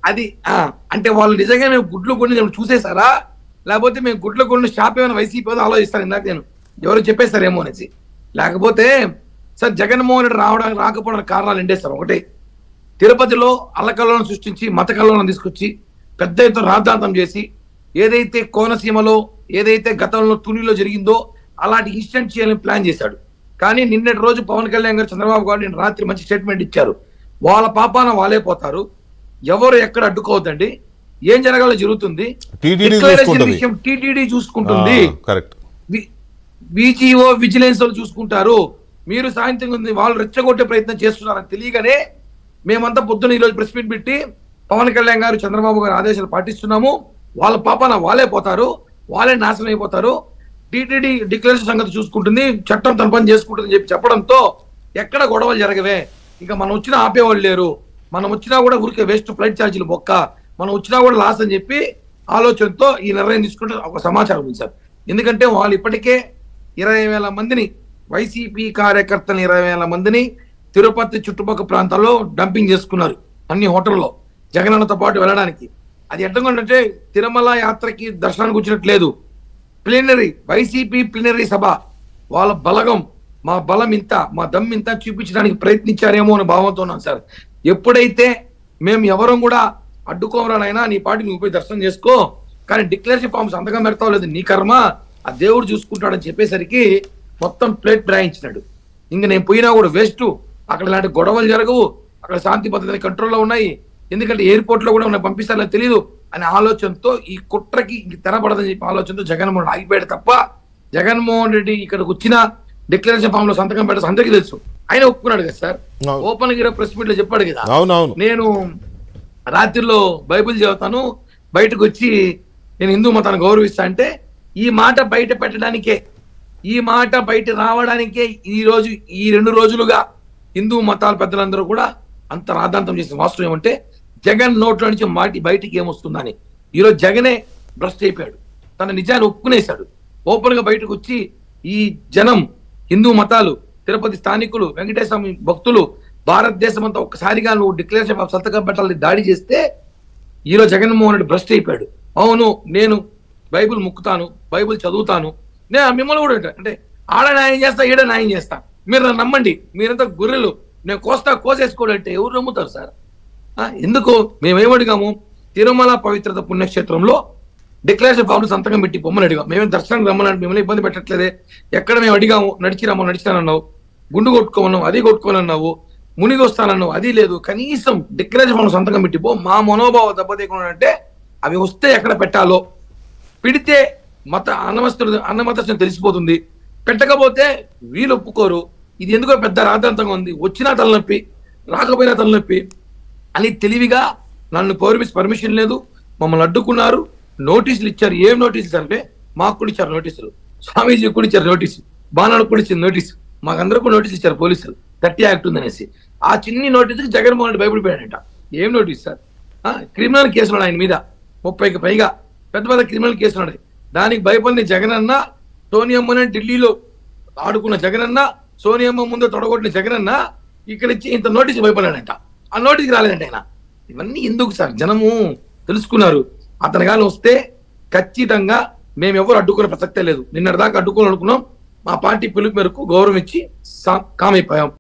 అది అంటే వాళ్ళు నిజంగా మేము గుడ్లు కొన్ని చూసేసారా, లేకపోతే మేము గుడ్లు కొన్ని షాప్ ఏమైనా వైసీపీ ఆలోచిస్తాను. ఇందాక నేను ఎవరు చెప్పేస్తారేమో అనేసి. లేకపోతే సార్ జగన్మోహన్ రెడ్డి రాకపోవడానికి కారణాలు ఏంటే సార్? ఒకటి, తిరుపతిలో అల్లకల్లోనం సృష్టించి మత కల్లోనం తీసుకొచ్చి పెద్ద ఎత్తున రాద్ధాంతం చేసి ఏదైతే కోనసీమలో ఏదైతే గతంలో తునిలో జరిగిందో అలాంటి ఇన్సిడెంట్ చేయాలని ప్లాన్ చేశాడు. కానీ నిన్నటి రోజు పవన్ కళ్యాణ్ గారు చంద్రబాబు గారు నిన్న రాత్రి మంచి స్టేట్మెంట్ ఇచ్చారు. వాళ్ళ పాపాన వాళ్ళే పోతారు, ఎవరు ఎక్కడ అడ్డుకోవద్దండి, ఏం జరగాలో జరుగుతుంది, విషయం టీటీడీ చూసుకుంటుంది, విజిఓ విజిలెన్స్ వాళ్ళు చూసుకుంటారు, మీరు సాయంత్రం వాళ్ళు రెచ్చగొట్టే ప్రయత్నం చేస్తున్నారని తెలియగానే మేమంతా పొద్దున ఈరోజు ప్రెస్ మీట్ పెట్టి పవన్ కళ్యాణ్ గారు చంద్రబాబు గారు ఆదేశాలు పాటిస్తున్నాము, వాళ్ళ పాపాన వాళ్ళే పోతారు, వాళ్ళే నాశనం అయిపోతారు, టీటీడీ డిక్లరేషన్ సంగతి చూసుకుంటుంది, చట్టం తన పని చేసుకుంటుంది చెప్పి చెప్పడంతో ఎక్కడ గొడవలు జరగవే. ఇంకా మనం వచ్చినా ఆపేవాళ్ళు లేరు, మనం వచ్చినా కూడా ఊరికే వేస్ట్ ఫ్లైట్ ఛార్జీలు బొక్క, మనం వచ్చినా కూడా లాస్ అని చెప్పి ఆలోచనతో ఈ నిర్ణయం తీసుకుంటే ఒక సమాచారం ఉంది సార్. ఎందుకంటే వాళ్ళు ఇప్పటికే 20,000 మందిని వైసీపీ కార్యకర్తలు 20,000 మందిని తిరుపతి చుట్టుపక్కల ప్రాంతాల్లో డంపింగ్ చేసుకున్నారు అన్ని హోటల్లో జగనన్నతో పాటు వెళ్ళడానికి. అది ఎట్టంటే తిరుమల యాత్రకి దర్శనానికి వచ్చినట్లేదు, ప్లీనరీ వైసీపీ ప్లీనరీ సభ వాళ్ళ బలగం, మా బలం ఇంత, మా దమ్ ఇంత చూపించడానికి ప్రయత్నించారేమో అని భావంతో ఉన్నాం సార్. ఎప్పుడైతే మేము ఎవరం కూడా అడ్డుకోవరానైనా నీ పాటి నువ్వు పోయి దర్శనం చేసుకో, కానీ డిక్లరేషన్ ఫామ్ సంతకం పెడతావు లేదు నీ కర్మ, ఆ దేవుడు చూసుకుంటాడని చెప్పేసరికి మొత్తం ప్లేట్ బ్రాయించినాడు. ఇంక నేను పోయినా కూడా వేస్ట్, అక్కడ ఇలాంటి గొడవలు జరగవు, అక్కడ శాంతి భద్రత కంట్రోల్లో ఉన్నాయి, ఎందుకంటే ఎయిర్పోర్ట్ లో కూడా పంపిస్తారో తెలియదు అనే ఆలోచనతో ఈ కుట్రకి తెరపడదని చెప్పి ఆలోచనతో జగన్మోహన్ ఆగిపోయాడు తప్ప జగన్మోహన్ రెడ్డి ఇక్కడికి వచ్చిన డిక్లరేషన్ ఫామ్ లో సంతకం పెట్టాల్సి అందరికీ తెలుసు. ఆయన ఒప్పుకున్నాడు కదా సార్, ఓపెన్ గా ప్రెస్ మీట్ లో చెప్పాడు కదా, నేను రాత్రిలో బైబిల్ చదువుతాను, బయటకు వచ్చి నేను హిందూ మతాన్ని గౌరవిస్తా అంటే ఈ మాట బయట పెట్టడానికే, ఈ మాట బయట రావడానికే ఈ రోజు ఈ 2 రోజులుగా హిందూ మతాల పెద్దలందరూ కూడా అంత రాద్ధాంతం చేసిన వాస్తవం ఏమంటే జగన్ నోట్లో నుంచి మాటి బయటికి ఏమొస్తుందని. ఈరోజు జగనే భ్రష్ట్ అయిపోయాడు, తన నిజాన్ని ఒప్పుకునేశాడు, ఓపెన్ గా బయటకు వచ్చి ఈ జనం హిందూ మతాలు తిరుపతి స్థానికులు వెంకటేశ్వర స్వామి భక్తులు భారతదేశం అంతా ఒక్కసారిగా నువ్వు డిక్లరేషన్ సంతకం పెట్టాలని దాడి చేస్తే ఈరోజు జగన్మోహన్ రెడ్డి భ్రష్ట్ అయిపోయాడు. అవును నేను బైబిల్ ముక్కుతాను, బైబిల్ చదువుతాను, నేను మిమ్మల్ని కూడా అంటే ఆడ న్యాయం చేస్తా ఈడ న్యాయం చేస్తా, మీరు నన్ను నమ్మండి, మీరంతా గొర్రెలు, నేను కోసేసుకోవాలంటే ఎవరు నమ్ముతారు సార్? ఎందుకు మేమేమడిగాము, తిరుమల పవిత్రత పుణ్యక్షేత్రంలో డిక్లరేషన్ ఫామ్ సంతకం పెట్టి పొమ్మని అడిగాం. మేమేం దర్శనానికి రమ్మని మిమ్మల్ని ఇబ్బంది పెట్టట్లేదే, ఎక్కడ మేము అడిగాము, నడిచినానన్నావు, గుండు కొట్టుకోమన్నావు అది కొట్టుకోనన్నావు, మునిగి వస్తానన్నావు అది లేదు, కనీసం డిక్లరేషన్ ఫామ్ సంతకం పెట్టిపో, మా మనోభావం దెబ్బతీయకుండా అంటే అవి వస్తే ఎక్కడ పెట్టాలో పెడితే అన్నమతస్థం తెలిసిపోతుంది, పెట్టకపోతే వీళ్ళు ఒప్పుకోరు, ఇది ఎందుకో పెద్ద రాద్ధాంతంగా ఉంది, వచ్చినా తలనొప్పి రాకపోయినా తలనొప్పి అని తెలివిగా నన్ను పర్మిషన్ లేదు, మమ్మల్ని అడ్డుకున్నారు, నోటీసులు ఇచ్చారు. ఏం నోటీసులు అంటే మాకు కూడా ఇచ్చారు నోటీసులు, స్వామీజీ కూడా ఇచ్చారు నోటీసు, బాణాలకు కూడా ఇచ్చింది నోటీసు, మాకందరూ కూడా నోటీసులు ఇచ్చారు పోలీసులు 30 యాక్ట్ ఉందనేసి. ఆ చిన్ని నోటీసుకి జగన్మోహన్ రెడ్డి భయపడిపోయాడంట. ఏం నోటీస్ సార్? క్రిమినల్ కేసులు ఆయన మీద 30కి పైగా పెద్ద పెద్ద క్రిమినల్ కేసులు ఉన్నాయి. దానికి భయపడిన జగనన్న, సోనియమ్మని ఢిల్లీలో ఆడుకున్న జగనన్న, సోనియమ్మ ముందు తొడగొట్టిన జగనన్న ఇక్కడ ఇచ్చి ఇంత నోటీసు భయపడాడంట. ఆ నోటీస్కి రాలేదంట ఆయన. ఇవన్నీ ఎందుకు సార్? జనము తెలుసుకున్నారు. అతని కానీ వస్తే ఖచ్చితంగా మేము ఎవరు అడ్డుకునే ప్రసక్తే లేదు. నిన్నటిదాకా అడ్డుకోవాలనుకున్నాం, మా పార్టీ పిలుపు మేరకు గౌరవం ఇచ్చి కామైపోయాం.